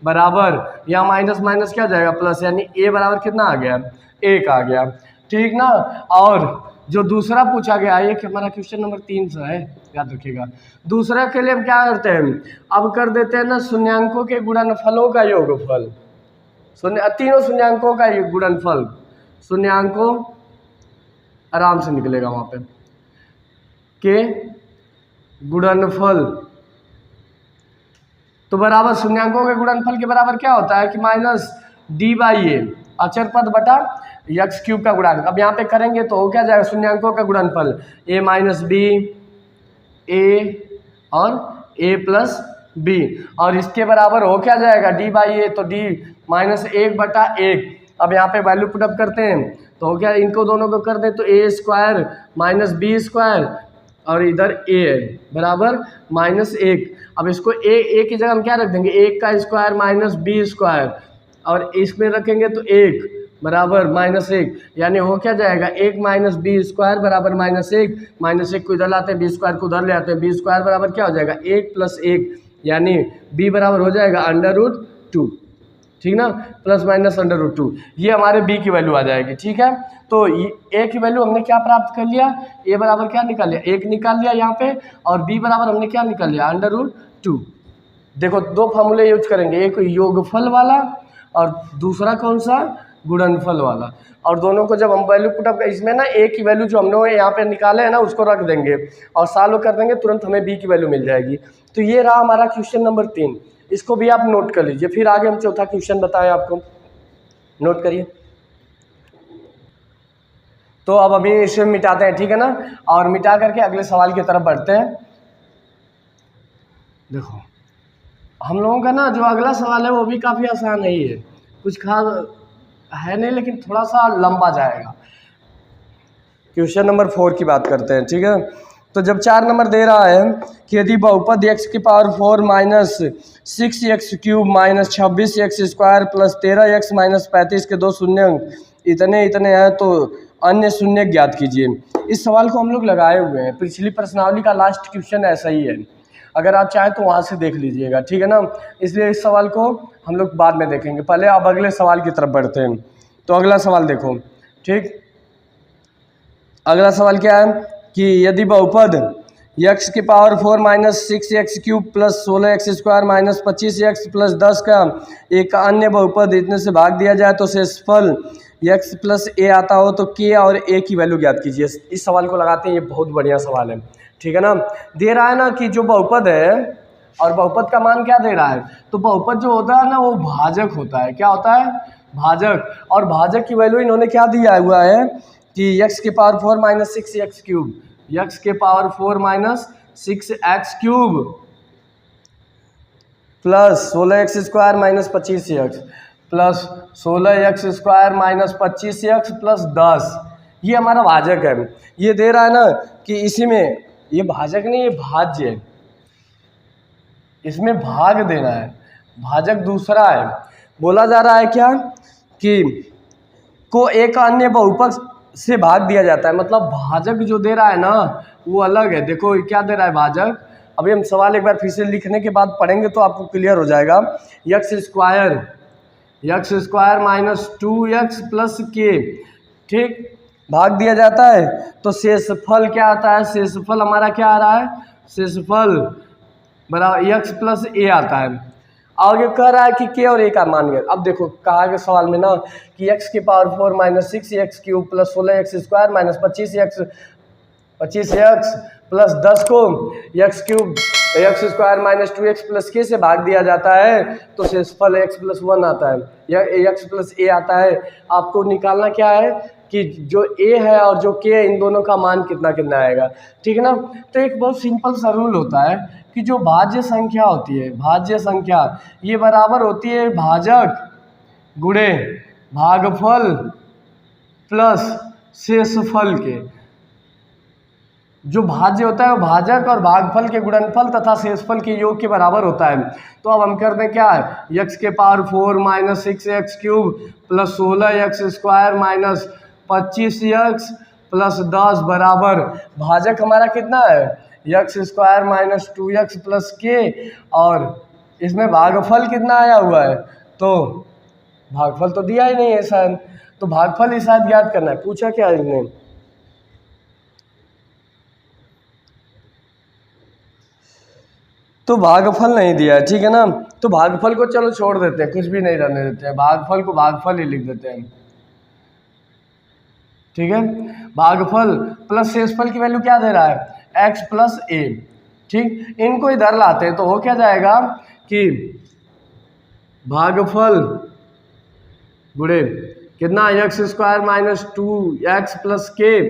A: बराबर, यहाँ माइनस माइनस क्या हो जाएगा प्लस, यानी a बराबर कितना आ गया, 1 आ गया, ठीक ना। और जो दूसरा पूछा गया, एक हमारा क्वेश्चन नंबर 3 से है, याद रखिएगा। दूसरा के लिए हम क्या करते हैं, अब कर देते हैं ना शून्यांकों के गुणनफलों का योगफल, तीनों शून्यांकों का गुणनफल, शून्यांकों आराम से निकलेगा वहाँ पे, के गुणनफल, तो बराबर शून्यांकों के गुणनफल के बराबर क्या होता है कि -d/a अचर पद बटा x³ का गुणांक। अब यहाँ पे करेंगे तो हो क्या जाएगा, शून्यांकों का गुणनफल a - b a और a + b, और इसके बराबर हो क्या जाएगा d/a, तो d -1/1। अब यहाँ पे वैल्यू पुटअप करते हैं तो हो क्या, इनको दोनों को कर दे तो a² - b² और इधर a है बराबर -1। अब इसको a की जगह हम क्या रख देंगे, 1 का स्क्वायर -b², और इसमें रखेंगे तो 1 बराबर -1, यानी हो क्या जाएगा 1 - b² बराबर -1, -1 को इधर लाते हैं, b² को उधर ले आते हैं, b² बराबर क्या हो जाएगा 1 + 1, यानी b बराबर हो जाएगा √2, ठीक ना, ±√2, ये हमारे b की वैल्यू आ जाएगी, ठीक है। तो a की वैल्यू हमने क्या प्राप्त कर लिया, a बराबर क्या निकाल लिया, 1 निकाल लिया यहाँ पे, और b बराबर हमने क्या निकाल लिया √2। देखो 2 फार्मूले यूज करेंगे, एक योगफल वाला और दूसरा कौन सा, गुणनफल वाला, और दोनों को जब हम वैल्यू पुटअप, इसमें ना a की वैल्यू जो हम लोग यहाँ पे निकाले है ना उसको रख देंगे और सॉल्व कर देंगे, तुरंत हमें b की वैल्यू मिल जाएगी। तो ये रहा हमारा क्वेश्चन नंबर 3, इसको भी आप नोट कर लीजिए। फिर आगे हम चौथा क्वेश्चन बताएं आपको, नोट करिए। तो अब अभी इसे मिटाते हैं, ठीक है ना, और मिटा करके अगले सवाल की तरफ बढ़ते हैं। देखो हम लोगों का ना जो अगला सवाल है वो भी काफ़ी आसान नहीं है, कुछ खास है नहीं, लेकिन थोड़ा सा लंबा जाएगा। क्वेश्चन नंबर 4 की बात करते हैं, ठीक है। तो जब 4 नंबर दे रहा है कि यदि बहुपद x⁴ - 6x³ - 26x² + 13x - 35 के 2 शून्य इतने हैं, तो अन्य शून्य ज्ञात कीजिए। इस सवाल को हम लोग लगाए हुए हैं, पिछली प्रश्नावली का लास्ट क्वेश्चन ऐसा ही है, अगर आप चाहें तो वहाँ से देख लीजिएगा, ठीक है ना। इसलिए इस सवाल को हम लोग बाद में देखेंगे, पहले अब अगले सवाल की तरफ बढ़ते हैं। तो अगला सवाल देखो, ठीक, अगला सवाल क्या है कि यदि बहुपद x⁴ - 6x³ + 16x² - 25x + 10 का एक अन्य बहुपद इतने से भाग दिया जाए तो शेषफल x + a आता हो, तो k और a की वैल्यू ज्ञात कीजिए। इस सवाल को लगाते हैं, ये बहुत बढ़िया सवाल है, ठीक है ना। दे रहा है ना कि जो बहुपद है और बहुपद का मान क्या दे रहा है, तो बहुपद जो होता है ना वो भाजक होता है। क्या होता है, भाजक। और भाजक की वैल्यू इन्होंने क्या दिया हुआ है कि x की power 4 minus 6x cube, x के power 4 minus 6x cube plus 16x square minus 25x plus 16x square minus 25x plus 10, ये हमारा भाजक है। ये दे रहा है ना कि इसी में, ये भाजक नहीं ये भाज्य है, इसमें भाग देना है, भाजक दूसरा है। बोला जा रहा है क्या कि को एक अन्य बहुपद से भाग दिया जाता है, मतलब भाजक जो दे रहा है ना वो अलग है। देखो क्या दे रहा है भाजक, अभी हम सवाल एक बार फिर से लिखने के बाद पढ़ेंगे तो आपको क्लियर हो जाएगा। X square minus 2x plus के, ठीक, भाग दिया जाता है तो शेषफल क्या आता है, शेषफल हमारा क्या आ रहा है, शेषफल बराबर x प्लस ए आता है। आगे कह रहा है कि के और ए का मान गया। अब देखो कहा गया सवाल में ना कि x की power 4 minus 6x cube plus 16x square minus 25x plus 10 को x cube x square minus 2x plus के से भाग दिया जाता है तो शेषफल x प्लस 1 आता है या x प्लस ए आता है। आपको निकालना क्या है कि जो a है और जो k है इन दोनों का मान कितना कितना आएगा, ठीक है ना। तो एक बहुत सिंपल सा रूल होता है कि जो भाज्य संख्या होती है, भाज्य संख्या ये बराबर होती है भाजक गुणे भागफल प्लस शेषफल के। जो भाज्य होता है वो भाजक और भागफल के गुणनफल तथा शेषफल के योग के बराबर होता है। तो अब हम कर दें क्या है, x के power 4 minus 6x cube plus 16x square minus 25x plus 10 बराबर भाजक हमारा कितना है x square minus 2x plus के, और इसमें भागफल कितना आया हुआ है, तो भागफल तो दिया ही नहीं है शायद, तो भागफल ही शायद ज्ञात करना है। पूछा क्या इसने, तो भागफल नहीं दिया है, ठीक है ना। तो भागफल को चलो छोड़ देते हैं, कुछ भी नहीं रहने देते हैं, भागफल को भागफल ही लिख देते हैं, ठीक है। भागफल प्लस शेषफल की वैल्यू क्या दे रहा है x प्लस ए, ठीक। इनको इधर लाते हैं तो हो क्या जाएगा कि भागफल गुणे कितना x square minus 2x plus के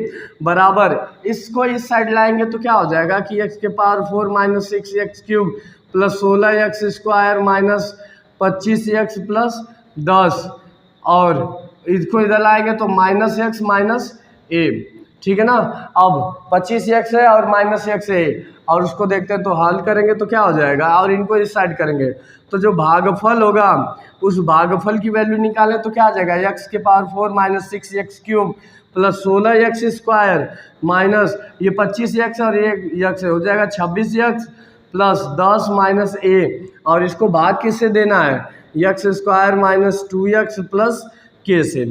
A: बराबर, इसको इस साइड लाएंगे तो क्या हो जाएगा कि x के power 4 minus 6x cube plus 16x square minus 25x plus 10, और इसको इधर लाएंगे तो माइनस x माइनस ए, ठीक है ना। अब 25x है और माइनस x है और उसको देखते हैं तो हल करेंगे तो क्या हो जाएगा, और इनको इस साइड करेंगे तो जो भागफल होगा उस भागफल की वैल्यू निकालें तो क्या आ जाएगा, x के power 4 minus 6x cube plus 16x square minus ये 25x और ये x हो जाएगा 26x प्लस 10 माइनस ए, और इसको भाग किससे देना है, x square minus 2x plus के से।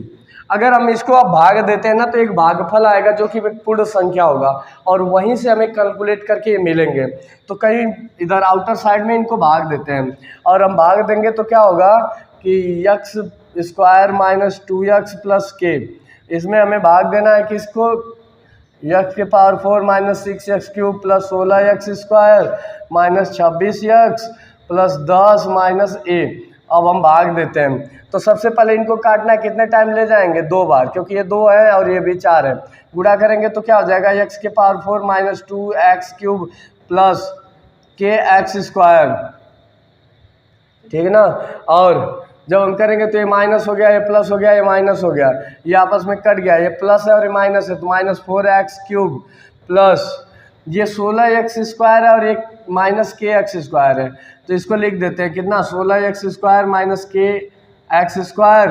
A: अगर हम इसको अब भाग देते हैं ना तो एक भागफल आएगा जो कि एक पूर्ण संख्या होगा, और वहीं से हमें कैलकुलेट करके मिलेंगे। तो कहीं इधर आउटर साइड में इनको भाग देते हैं और हम भाग देंगे तो क्या होगा कि x square minus 2x plus के, इसमें हमें भाग देना है किसको, x के power 4 minus 6x cube plus 16x square minus 26x plus 10 minus a. अब हम भाग देते हैं तो सबसे पहले इनको काटना है, कितने टाइम ले जाएंगे, 2 बार, क्योंकि ये 2 है और ये भी 4 है। गुणा करेंगे तो क्या हो जाएगा, x के power 4 minus 2x cube plus के एक्स स्क्वायर, ठीक है ना। और जब हम करेंगे तो ये माइनस हो गया, ये प्लस हो गया, ये माइनस हो गया, ये आपस में कट गया, ये प्लस है और ये माइनस है तो माइनस 4x क्यूब प्लस ये 16x स्क्वायर है और एक माइनस के एक्स स्क्वायर है, तो इसको लिख देते हैं कितना, 16x स्क्वायर माइनस के x square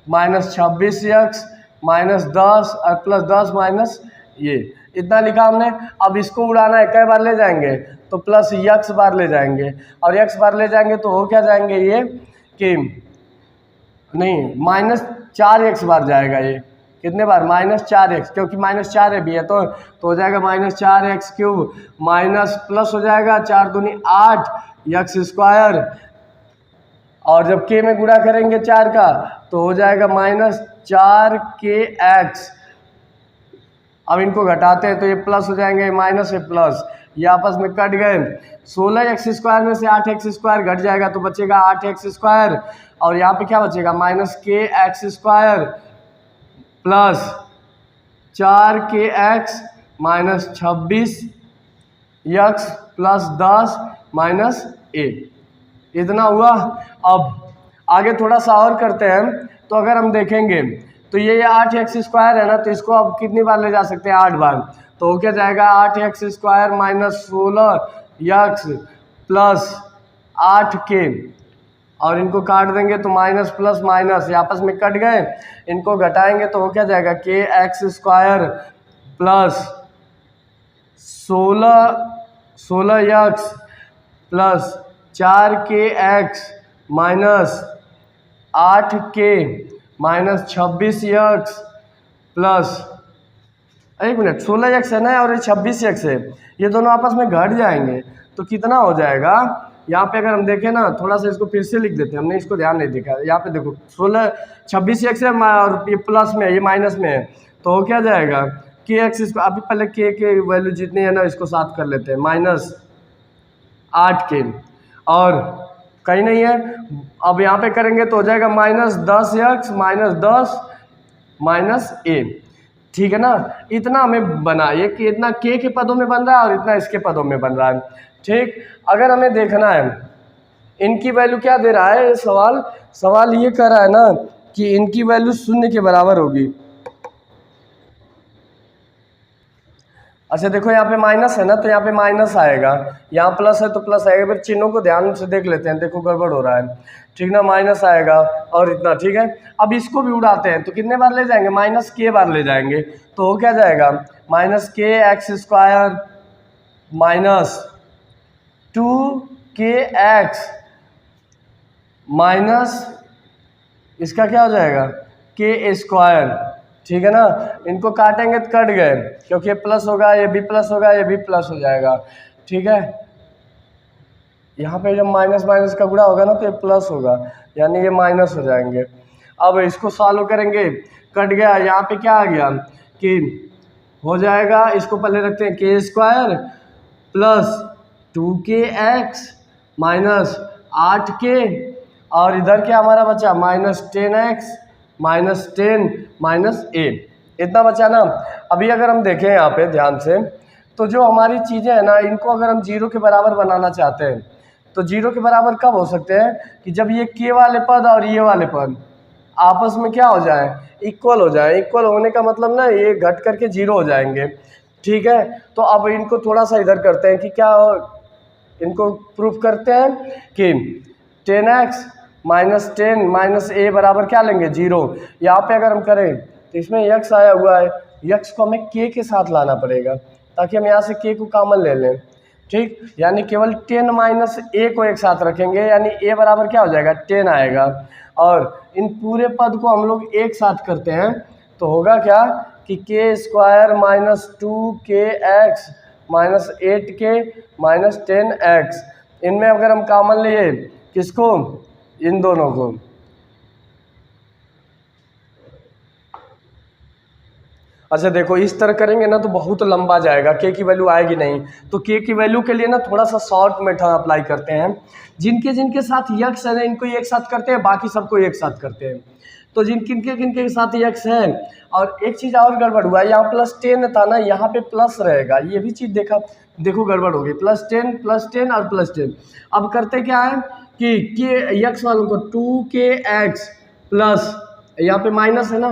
A: minus 26x minus 10 और प्लस 10 माइनस ये, इतना लिखा हमने। अब इसको उड़ाना है, कई बार ले जाएंगे तो प्लस x बार ले जाएंगे, और x बार ले जाएंगे तो हो क्या जाएंगे ये कि नहीं माइनस 4x बार जाएगा, ये कितने बार, माइनस 4x, क्योंकि माइनस 4 है भी है तो हो जाएगा minus 4x cube minus plus हो जाएगा 4 दूनी 8 x स्क्वायर, और जब k में गुणा करेंगे 4 का तो हो जाएगा माइनस 4 के एक्स, अब इनको घटाते हैं तो ये प्लस हो जाएंगे, माइनस है प्लस, ये आपस में कट गए। 16x² में से 8x² घट जाएगा तो बचेगा 8x², और यहाँ पे क्या बचेगा -kx² plus 4kx minus 26x plus 10 minus 8, इतना हुआ। अब आगे थोड़ा सा और करते हैं, तो अगर हम देखेंगे तो ये 8x² है ना, तो इसको अब कितनी बार ले जा सकते हैं, 8 बार, तो क्या जाएगा 8x² minus 16x plus 8k, और इनको काट देंगे तो माइनस प्लस माइनस ये आपस में कट गए, इनको घटाएंगे तो वो क्या जाएगा kx² plus 16x plus 4kx minus 8k minus 26x plus, एक मिनट, 16x है ना और ये 26x है, ये दोनों आपस में घट जाएंगे तो कितना हो जाएगा। यहाँ पे अगर हम देखें ना, थोड़ा सा इसको फिर से लिख देते हैं, हमने इसको ध्यान नहीं देखा। यहाँ पे देखो 26x है और ये प्लस में है, ये माइनस में है, तो हो क्या जाएगा kx इसको, अभी पहले के वैल्यू जितनी है ना इसको साथ कर लेते हैं, माइनस 8k और कहीं नहीं है, अब यहाँ पे करेंगे तो हो जाएगा -10x माइनस 10 माइनस a, ठीक है ना। इतना हमें बना, ये कि इतना के पदों में बन रहा है और इतना इसके पदों में बन रहा है, ठीक। अगर हमें देखना है इनकी वैल्यू क्या दे रहा है, सवाल ये कर रहा है ना कि इनकी वैल्यू 0 के बराबर होगी। अच्छा देखो यहाँ पे माइनस है ना, तो यहाँ पे माइनस आएगा, यहाँ प्लस है तो प्लस आएगा, फिर चिन्हों को ध्यान से देख लेते हैं, देखो गड़बड़ हो रहा है, ठीक ना, माइनस आएगा और इतना, ठीक है। अब इसको भी उड़ाते हैं तो कितने बार ले जाएंगे, -k बार ले जाएंगे, तो हो क्या जाएगा -kx² माइनस 2kx माइनस इसका क्या हो जाएगा k², ठीक है ना। इनको काटेंगे तो कट गए, क्योंकि ये प्लस होगा, ये भी प्लस होगा, ये भी प्लस हो जाएगा, ठीक है। यहाँ पे जब माइनस माइनस का गुणा होगा ना तो ये प्लस होगा, यानी ये माइनस हो जाएंगे। अब इसको सॉल्व करेंगे, कट गया, यहाँ पे क्या आ गया कि हो जाएगा, इसको पहले रखते हैं k² plus 2kx minus 8k, और इधर क्या हमारा बचा -10x माइनस 10 माइनस a, इतना बचा ना। अभी अगर हम देखें यहाँ पे ध्यान से, तो जो हमारी चीज़ें हैं ना, इनको अगर हम 0 के बराबर बनाना चाहते हैं तो 0 के बराबर कब हो सकते हैं कि जब ये k वाले पद और ये वाले पद आपस में क्या हो जाए, इक्वल हो जाए। इक्वल होने का मतलब ना ये घट करके 0 हो जाएंगे, ठीक है। तो अब इनको थोड़ा सा इधर करते हैं कि क्या इनको प्रूफ करते हैं कि 10x माइनस 10 माइनस a बराबर क्या लेंगे 0। यहाँ पे अगर हम करें तो इसमें x आया हुआ है, x को हमें k के साथ लाना पड़ेगा ताकि हम यहाँ से k को कॉमन ले लें, ठीक। यानी केवल 10 माइनस a को एक साथ रखेंगे, यानी a बराबर क्या हो जाएगा 10 आएगा, और इन पूरे पद को हम लोग एक साथ करते हैं तो होगा क्या कि k² minus 2kx minus 8k minus 10x, इनमें अगर हम कॉमन लिए किसको, इन दोनों को, अच्छा देखो इस तरह करेंगे ना तो बहुत लंबा जाएगा, k की वैल्यू आएगी नहीं, तो k की वैल्यू के लिए ना थोड़ा सा शॉर्ट मेथड अप्लाई करते हैं। जिनके साथ x है ना इनको एक साथ करते हैं, बाकी सबको एक साथ करते हैं। तो किनके साथ x है, और एक चीज़ और गड़बड़ हुआ है, यहाँ +10 था ना, यहाँ पे प्लस रहेगा, ये भी चीज़ देखो गड़बड़ हो गई, +10 और +10। अब करते क्या है कि x वालों को 2kx प्लस, यहाँ पे माइनस है ना,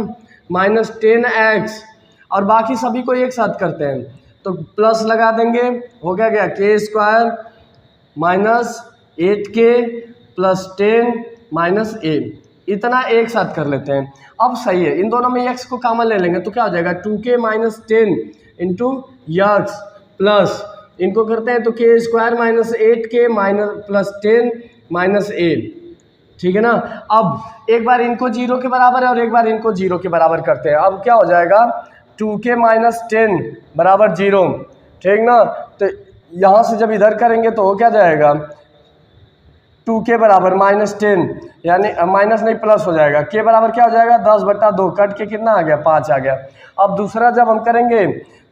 A: -10x, और बाकी सभी को एक साथ करते हैं तो प्लस लगा देंगे, हो गया k² minus 8k plus 10 minus a, इतना एक साथ कर लेते हैं। अब सही है, इन दोनों में x को कॉमन ले लेंगे तो क्या हो जाएगा 2k minus 10 into x plus, इनको करते हैं तो k² minus 8k minus plus 10 minus a, ठीक है ना। अब एक बार इनको 0 के बराबर है और एक बार इनको 0 के बराबर करते हैं, अब क्या हो जाएगा 2k माइनस 10 बराबर 0, ठीक ना। तो यहाँ से जब इधर करेंगे तो हो क्या जाएगा 2 के बराबर -10 यानी माइनस नहीं प्लस हो जाएगा, के बराबर क्या हो जाएगा 10/2, कट के कितना आ गया 5 आ गया। अब दूसरा जब हम करेंगे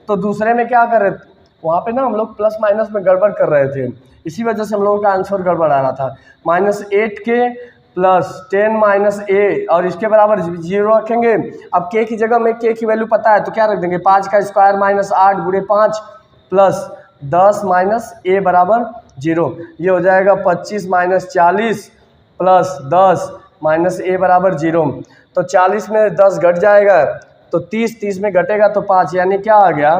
A: तो दूसरे में क्या कर रहे थे, वहाँ पे ना हम लोग प्लस माइनस में गड़बड़ कर रहे थे, इसी वजह से हम लोगों का आंसर गड़बड़ आ रहा था। -8k प्लस 10 - a और इसके बराबर 0 रखेंगे। अब k की जगह में k की वैल्यू पता है तो क्या रख देंगे 5 का स्क्वायर -8 गुणे 5 प्लस 10 - a बराबर 0। ये हो जाएगा 25 - 40 प्लस 10 - a बराबर 0। तो 40 में 10 घट जाएगा तो 30 में घटेगा तो 5, यानी क्या आ गया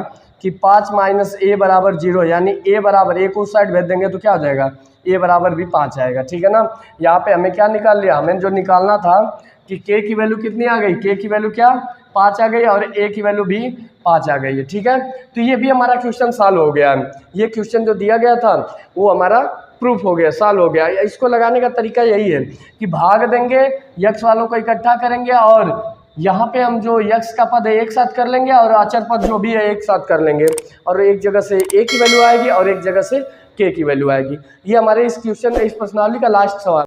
A: कि 5 - a बराबर 0, यानी a बराबर एक उस साइड भेज देंगे तो क्या हो जाएगा a बराबर भी 5 आएगा। ठीक है ना। यहाँ पे हमें क्या निकाल लिया, हमें जो निकालना था कि k की वैल्यू कितनी आ गई, k की वैल्यू क्या 5 आ गई और a की वैल्यू भी 5 आ गई है। ठीक है, तो ये भी हमारा क्वेश्चन सॉल्व हो गया है। ये क्वेश्चन जो दिया गया था वो हमारा प्रूफ हो गया, सॉल्व हो गया। इसको लगाने का तरीका यही है कि भाग देंगे, यक्स वालों को इकट्ठा करेंगे और यहाँ पे हम जो यक्स का पद है एक साथ कर लेंगे और अचर पद जो भी है एक साथ कर लेंगे और एक जगह से a की वैल्यू आएगी और एक जगह से k की वैल्यू आएगी। ये हमारे इस क्वेश्चन इस प्रश्नावली का लास्ट सवाल।